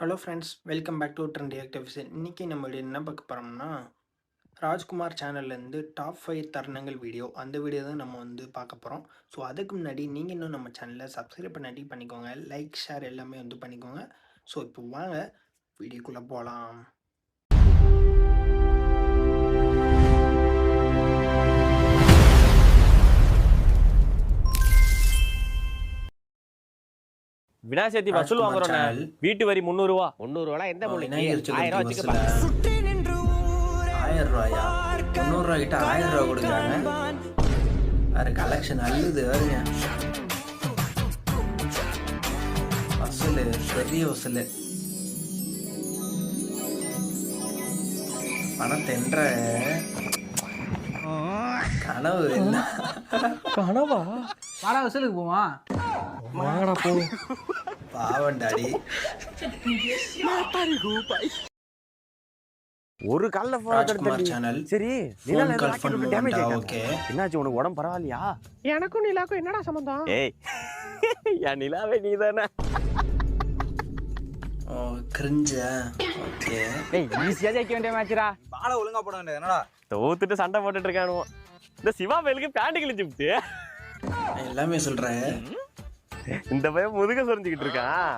Hello friends, welcome back to Trend Reactives. இன்றைக்கி நம்ம video என்ன பார்க்க போகிறோம்னா, ராஜ்குமார் சேனல்லேருந்து டாப் 5 தருணங்கள் வீடியோ. அந்த வீடியோ தான் நம்ம பார்க்க போகிறோம். ஸோ அதுக்கு முன்னாடி நீங்கள் இன்னும் நம்ம சேனலை சப்ஸ்கிரைப் பண்ணாட்டி பண்ணிக்கோங்க. லைக், ஷேர் எல்லாமே பண்ணிக்கோங்க. ஸோ இப்போ வாங்க வீடியோக்குள்ளே போகலாம். விநாயகர் சதுர்த்தி வசூல் வாங்குறோம். வீட்டு வரி 300 ரூபா. 300 ரூபா எந்த மூலைக்கு? 1000 ரூபா வச்சுக்கப்பா. 1000 ரூபாயா? 300 ரூபா கிட்ட 1000 ரூபா கொடுக்குறாங்க. வேறு கலெக்ஷன் அள்ளுது வருங்க. வசூல் பெரிய வசூல். பணத்தென்ற கனவு இல்லை. கனவா? வாடா வசூலுக்கு போவான். வாடா போ. பாவண்டாடி. ஒரு கால்ல ராஜ்குமார் சேனல். சரி, ஃபோன் கால் பண்ணுவாங்க. ஓகே. என்னாச்சு உனக்கு? உடம்பு பரவாயில்லையா? எனக்கும் நிலாக்கும் என்னடா சம்பந்தம்? ஏய், யா நிலாவே நீதானே. ஓ கிரிஞ்சா. ஓகே. டேய் ஈஸியா ஜெயிக்க வேண்டிய மேட்ச்டா. பால ஒழுங்கா போட வேண்டியது என்னடா? தோத்துட்டு சண்டை போட்டுட்டு இருக்கானுவோ. இந்த சிவா மேலுக்கு பேண்ட் கிழிச்சுட்டு எல்லாமே சொல்றேன். இந்த பையன் முதுக சொரிஞ்சுக்கிட்டு இருக்கான்.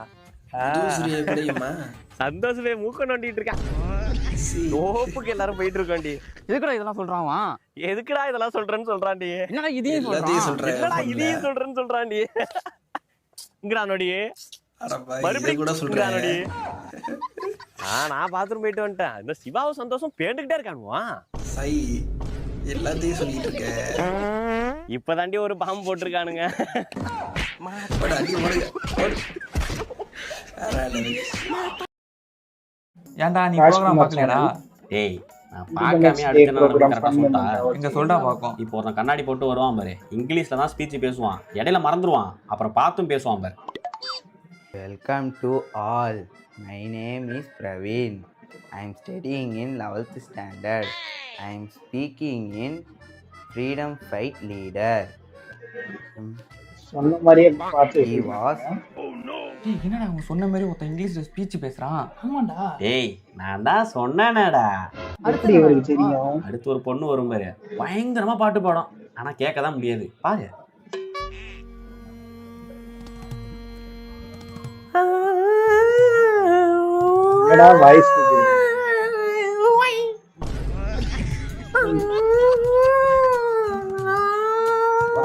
சந்தோஷமே மூக்க நோண்டிட்டு இருக்கான். தோப்புக்கு எல்லாரும் போயிட்டு இருக்கோண்டி. எதுக்குடா இதெல்லாம் சொல்றான்? எதுக்குடா இதெல்லாம் சொல்றேன்னு சொல்றான்டி. என்னடா இதையும் சொல்றேன். என்னடா இதையும் சொல்றேன்னு சொல்றான்டி. இங்கறானோடி. மறுபடியும் கூட சொல்றானோடி. நான் பாத்ரூம் போயிட்டு வந்துட்டேன். இந்த சிவாவும் சந்தோஷம் பேண்டுகிட்டே இருக்கானுவா. சை எல்லாத்தையும் சொல்லிட்டு இருக்க. இப்பதாண்டி ஒரு பாம்பு போட்டிருக்கானுங்க. ஏன்டா நீ ப்ரோகிராம் பார்க்கலடா? ஏய் நான் பார்க்காம அடுத்த கரெக்டா சொல்றா. இங்க சொல்றா பாப்போம். இப்போ ஒரு கண்ணாடி போட்டு வருவான் பாரு. இங்கிலீஷ்ல தான் ஸ்பீச் பேசுவான். இடையில மறந்துடுவான். அப்புறம் பார்த்தும் பேசுவான் பாரு. Welcome to all. My name is Praveen. I am studying in 11th standard. I am speaking in Freedom Fight Leader. சொன்ன மாதிரியே பாத்து. He was. டேய் என்னடா அவன் சொன்ன மாதிரி ஒருத்தன் இங்கிலீஷ்ல ஸ்பீச் பேசுறான். ஆமாடா. டேய் நான் தான் சொன்னேனடா. எப்படி உங்களுக்கு தெரியும்? அடுத்து ஒரு பொண்ணு வரும் பாரு. பயங்கரமா பாட்டு பாடும். ஆனா கேட்க தான் முடியாது. பாரு. என்னடா வாய்ஸ்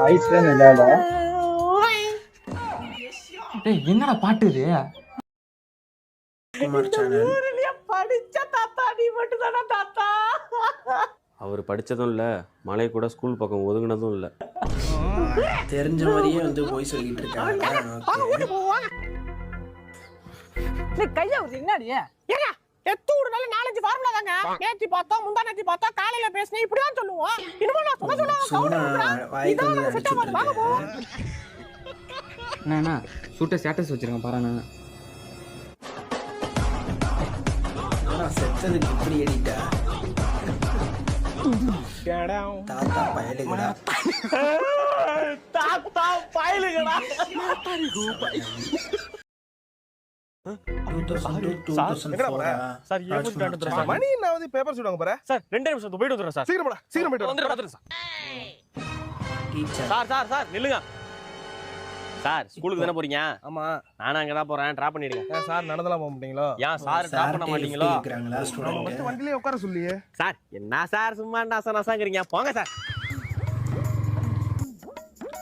வாய்ஸ்ல நல்லால. டேய் என்னடா பாட்டு இது? ராஜ்குமார் சேனல். படிச்ச தாத்தா நீ மட்டும் தானா தாத்தா? அவர் படிச்சதும் இல்ல, மலை கூட ஸ்கூல் பக்கம் ஒதுங்கினதும் இல்ல. தெரிஞ்ச மாதிரியே போய் சொல்லிட்டு இருக்காங்க. கையா என்னடி? ஏங்க எத்தூடு நல்ல 4-5 ஃபார்முலா தாங்க. நேத்தி பார்த்தோம், முந்தா நேத்தி பார்த்தோம், காலையில பேசினே இப்படி தான் சொல்லுவோம். இன்னும் நான் சும்மா வாய்க்கு அடிச்சுட்டு இருக்கேன். என்ன சூட்ட ஸ்டேட்டஸ் வச்சிருக்கேன் பாருண்ணா. செத்ததுக்கு இப்படி எடிட்டா தாத்தா பயலுகடா. தாத்தா பயலுகடா. சார் மணி என்னாவது பேப்பர் சொல்லுவாங்க பாரு. சார் 2 நிமிஷம் போயிட்டு வந்துறேன் சார். சீக்கிரம் போயிட்டு வந்துறேன் சார். டீச்சர் சார் நில்லுங்க. சார் ஸ்கூலுக்கு தானே போறீங்க? ஆமா. நானும் அங்க தான் போறேன். டிராப் பண்ணிடுங்க. ஏன் சார் நடந்தலாம் போக மாட்டீங்களோ? ஏன் சார் டிராப் பண்ண மாட்டீங்களோ? கேக்குறாங்களா ஸ்டூடண்ட்? வண்டியிலே உட்கார சொல்லியே. சார் என்ன சார் சும்மா நசங்கறீங்க? போங்க சார்.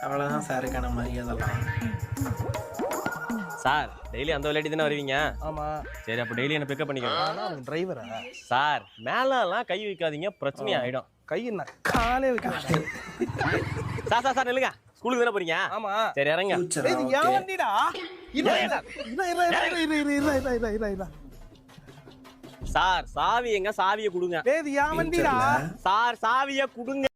அவ்வளவுதான் சாருக்கான மரியாதைலாம். சார் டெய்லி அந்த விளையாடி தானே வருவீங்க? ஆமா. சரி அப்ப டெய்லி என்ன பிக்கப் பண்ணிக்கோங்க. நான் டிரைவரா? சார் மேலலாம் கை வைக்காதீங்க, பிரச்சனை ஆயிடும். கை என்ன காலே வைக்க. சார் நில்லுங்க. ஸ்கூலுக்கு தானே போறீங்க? ஆமா. சரி இறங்க. இது ஏன் வண்டிடா? இல்ல. சார் சாவி எங்க? சாவியை கொடுங்க. இது ஏன் வண்டிடா? சார் சாவியை கொடுங்க.